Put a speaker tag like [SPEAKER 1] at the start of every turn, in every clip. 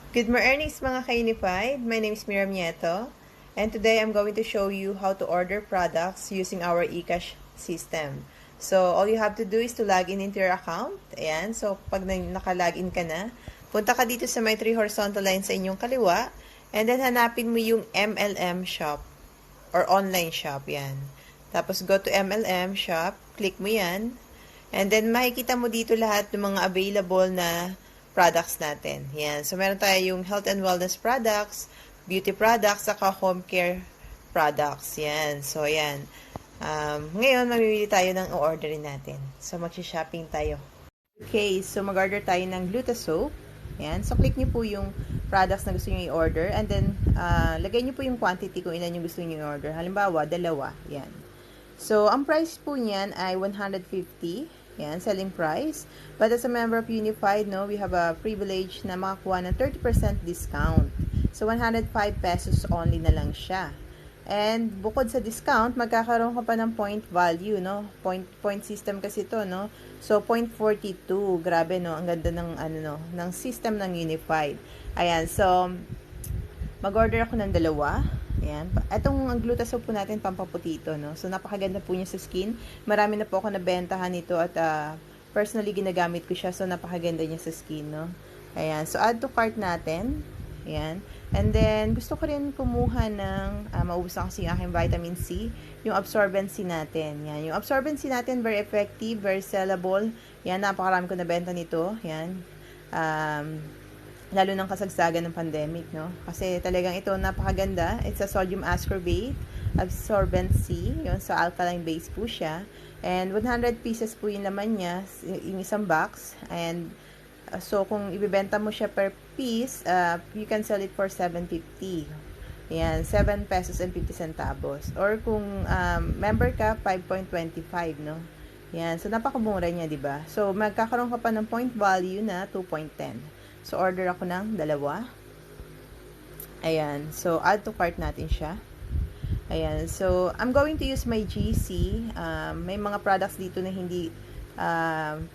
[SPEAKER 1] Good mornings mga ka-Unified. My name is miriam.fnieto, and today I'm going to show you how to order products using our eCash system. So, all you have to do is to log in into your account. Ayan. So, pag naka-login ka na, punta ka dito sa may 3 horizontal lines sa inyong kaliwa, and then hanapin mo yung MLM shop or online shop. Yan. Tapos, go to MLM shop, click mo yan, and then makikita mo dito lahat ng mga available na products natin. Yan. So, meron tayo yung health and wellness products, beauty products, saka home care products. Yan. So, yan. Ngayon, mamimili tayo ng orderin natin. So, mag-shopping tayo. Okay. So, mag-order tayo ng Glutasoap. Yan. So, click nyo po yung products na gusto nyo i-order. And then, lagay nyo po yung quantity kung ilan yung gusto nyo i-order. Halimbawa, 2. Yan. So, ang price po niyan ay 150. Yan, selling price. But as a member of Unified, no, we have a privilege na makakuha ng 30% discount. So, 105 pesos only na lang siya. And bukod sa discount, magkakaroon ka pa ng point value, no? Point system kasi ito, no? So, 0.42. Grabe, no? Ang ganda ng, ng system ng Unified. Ayan, so, mag-order ako ng 2. Ayan. Itong ang Glutasoap po natin, pampaputito, no? So, napakaganda po niya sa skin. Marami na po ako nabentahan nito at personally ginagamit ko siya. So, napakaganda niya sa skin, no? Ayan. So, add to cart natin. Ayan. And then, gusto ko rin kumuha ng, maubusan kasi yung aking vitamin C, yung absorbency natin. Yan. Yung absorbency natin, very effective, very sellable. Yan, napakarami ko nabenta nito. Yan. Lalo ng kasagsagan ng pandemic, no? Kasi talagang ito napakaganda. It's a sodium ascorbate, absorbency, yun, so alkaline base po siya. And 100 pieces po yung laman niya, yung isang box. And so kung ibebenta mo siya per piece, you can sell it for 7.50. Yan, 7 pesos and 50 centavos. Or kung member ka, 5.25, no? Yan, so napakamura niya, 'di ba? So magkakaroon ka pa ng point value na 2.10. So, order ako ng 2. Ayan. So, add to cart natin siya. Ayan. So, I'm going to use my GC. May mga products dito na hindi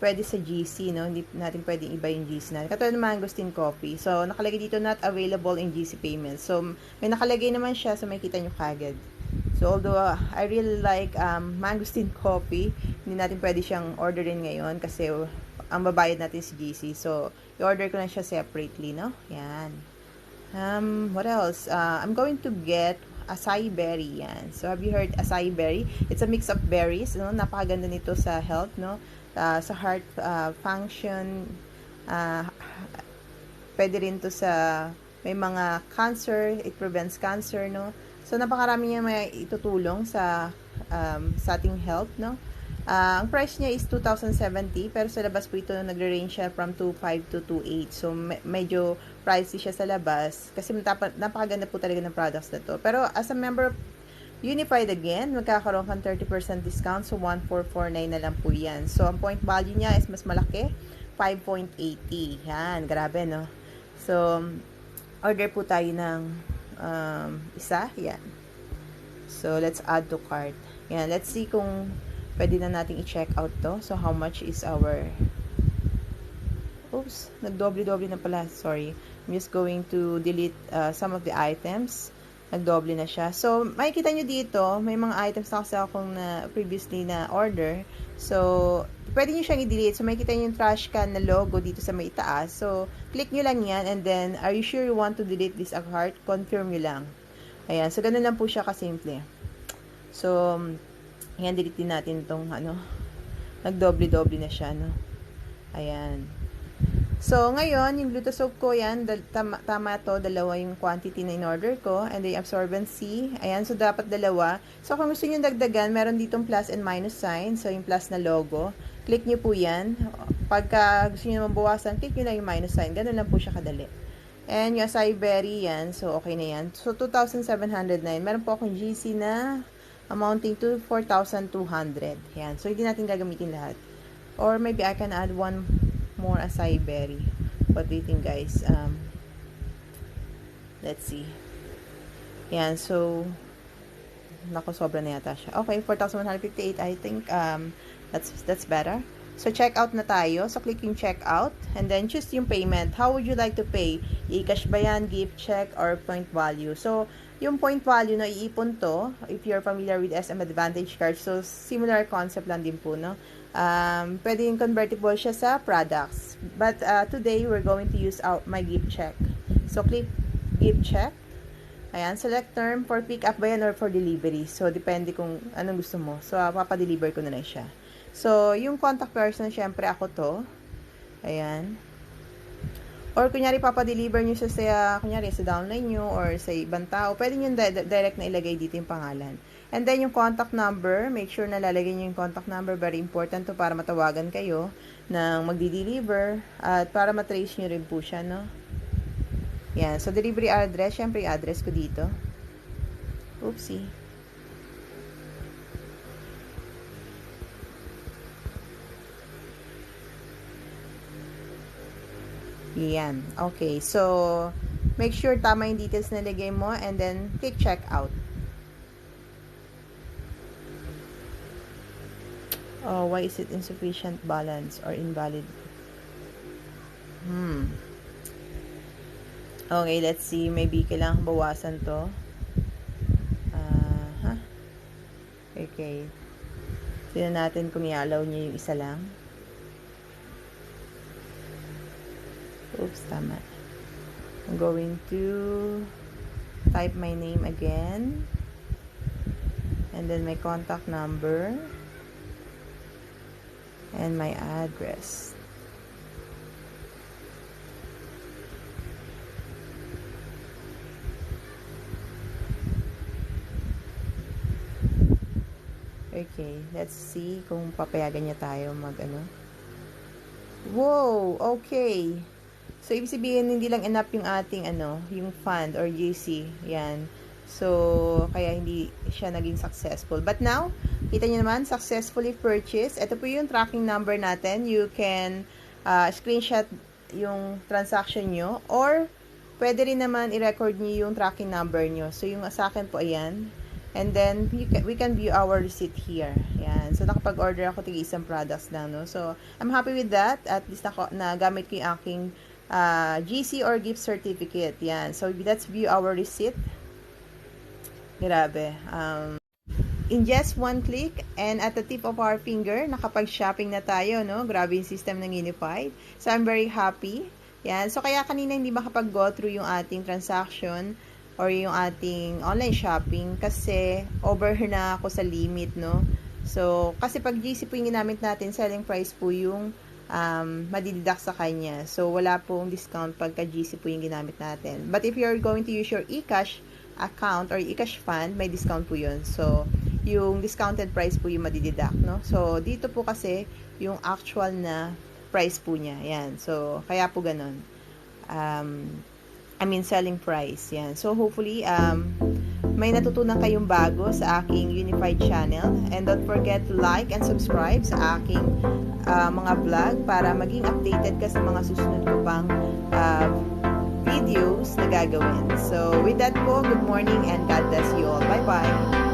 [SPEAKER 1] pwede sa GC, no? Hindi natin pwedeng iba yung GC natin. Katulad ng mangosteen coffee. So, nakalagay dito not available in GC payments. So, may nakalagay naman siya. So, makikita nyo kagad. So, although I really like mangosteen coffee, hindi natin pwede siyang orderin ngayon kasi ang babayad natin si GC. So, i-order ko lang siya separately, no? Yan. What else? I'm going to get acai berry. Yan. So, have you heard acai berry? It's a mix of berries, no? Napakaganda nito sa health, no? Sa heart function. Pwede rin to sa may mga cancer. It prevents cancer, no? So, napakarami niya may itutulong sa ating health, no? Ang price niya is 2,070, pero sa labas po ito nagre-range siya from 2,500 to 2,800. So, medyo pricey siya sa labas kasi napakaganda po talaga ng products na to. Pero as a member of Unified again, magkakaroon kang 30% discount. So, 1,449 na lang po yan. So, ang point value niya is mas malaki, 5.80. Yan, grabe, no? So, order po tayo ng isa. Yan. So, let's add to cart. Yan, let's see kung pwede na nating i-check out to. So, how much is our... Oops, nagdoble-doble na pala. Sorry. I'm just going to delete some of the items. Nagdoble na siya. So, makikita nyo dito, may mga items na kasi akong previously na order. So, pwede nyo siyang i-delete. So, makikita nyo yung trash can na logo dito sa may itaas. So, click nyo lang yan and then, are you sure you want to delete this cart? Confirm nyo lang. Ayan. So, ganun lang po siya kasimple. So, ayan, delete din natin itong, nagdoble-doble na siya, no? Ayan. So, ngayon, yung Glutasoap ko, yan, tama to, 2 yung quantity na in-order ko, and the absorbency, ayan, so dapat 2. So, kung gusto nyo dagdagan, meron ditong plus and minus sign, so yung plus na logo, click nyo po yan. Pagka gusto nyo naman bawasan, click nyo lang yung minus sign, ganun lang po siya kadali. And yung acai berry, yan, so okay na yan. So, 2,709, meron po akong GC na amounting to 4,200. Yan. So, hindi natin gagamitin lahat. Or maybe I can add one more acai berry. What do you think, guys? Let's see. Yan. So, naku, sobra na yata siya. Okay, 4,158. I think that's better. So, check out na tayo. So, click yung check out. And then, choose yung payment. How would you like to pay? E-cash ba yan, gift check, or point value? So, yung point value na iipon to, if you're familiar with SM Advantage Card, so, similar concept lang din po, no? Pwede yung convertible siya sa products. But, today, we're going to use out my gift check. So, click gift check. Ayan, select term for pick up ba yan or for delivery. So, depende kung anong gusto mo. So, papadeliver ko na lang siya. So, yung contact person, syempre ako to. Ayan. Or, kunyari, papadeliver nyo kunyari, sa downline nyo or sa ibang tao. Pwede nyo direct na ilagay dito yung pangalan. And then, yung contact number, make sure na lalagay nyo yung contact number. Very important to para matawagan kayo ng magdi-deliver. At para matrace nyo rin po siya, no? Yan. So, delivery address, syempre, yung address ko dito. Oopsie. Yan. Okay. So, make sure tama yung details na lagay mo and then click check out. Oh, why is it insufficient balance or invalid? Okay, let's see. Maybe kailangan bawasan to. Okay. Tignan natin kung i-allow niya yung isa lang. Oops, tama. I'm going to type my name again. And then my contact number. And my address. Okay, let's see kung papayagan niya tayo Wow, okay. So, ibig sabihin, hindi lang enough yung ating, yung fund or GC. Yan. So, kaya hindi siya naging successful. But now, kita nyo naman, successfully purchased. Ito po yung tracking number natin. You can screenshot yung transaction nyo. Or, pwede rin naman i-record nyo yung tracking number nyo. So, yung sa akin po, ayan. And then, we can view our receipt here. Yan. So, nakapag-order ako tig isang products lang, no? So, I'm happy with that. At least na gamit ko yung aking GC or gift certificate. Yan. So, let's view our receipt. Grabe. In just one click and at the tip of our finger, nakapag-shopping na tayo, no? Grabe yung system ng Unified. So, I'm very happy. Yan. So, kaya kanina hindi makapag-go through yung ating transaction or yung ating online shopping kasi over na ako sa limit, no? So, kasi pag GC po yung ginamit natin, selling price po yung madideduct sa kanya. So, wala pong discount pagka GC po yung ginamit natin. But if you're going to use your eCash account or eCash fund, may discount po yun. So, yung discounted price po yung madideduct, no? So, dito po kasi yung actual na price po niya. Yan. So, kaya po ganun. Selling price. Yan. So, hopefully, may natutunan kayong bago sa aking Unified channel. And don't forget to like and subscribe sa aking mga vlog para maging updated ka sa mga susunod ko pang videos na gagawin. So, with that po, good morning and God bless you all. Bye-bye!